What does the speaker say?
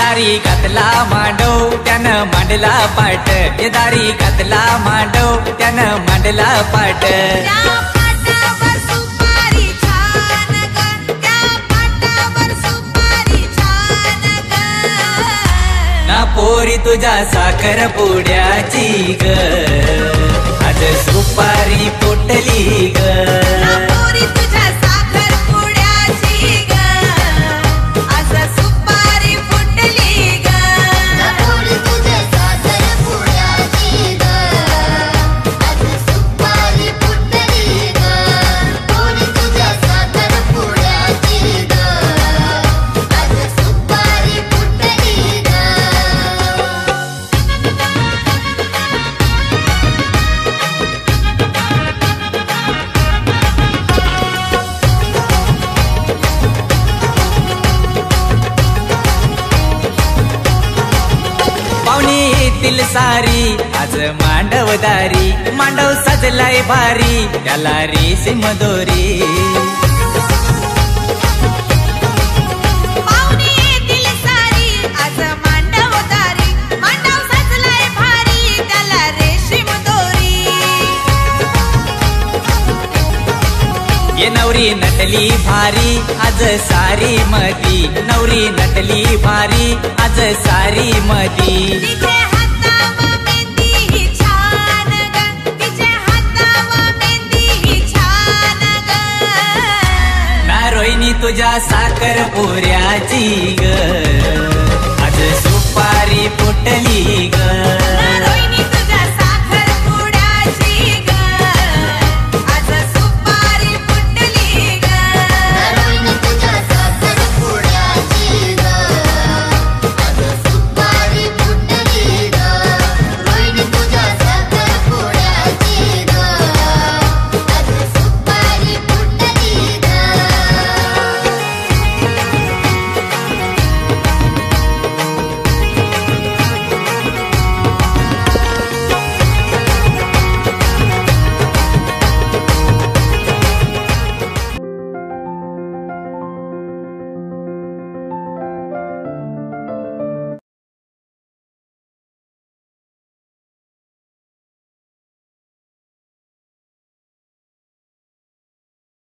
दारी घातला मांडव त्यानं मांडला पाट, हे दारी घातला मांडव त्यानं मांडला पाट. त्या पाटावर सुपारी छान ग, त्या पाटावर सुपारी छान ग. ना पोरी तुझ्या साखर पुड्याची ग, आज सुपारी फुटली ग. ना पोरी तुझ्या साखर पुड्याची ग, आज सुपारी फुटली ग. ना पोरी तुझ्या साखर पुड्याची ग, आज सुपारी फुटली ग. पोरी तुझ्या साखर पुड्याची ग, आज सुपारी फुटली ग. पाहुणी येतील सारी आज मांडवदारी, मांडव सजलाय भारी त्याला रेशीम दोरी. पाहुणी येतील सारी आज मांडवदारी, मांडव सजलाय भारी त्याला रेशीम दोरी. ये नवरी नटली भारी आज सारी मधी, नवरी नटली भारी आज सारी मधी. तिचे हातावर मेहंदी ही छान ग, तिचे हातावर मेहंदी ही छान ग. ना रोहिणी तुझ्या साखर पुऱ्याची ग, आज सुपारी फुटली ग.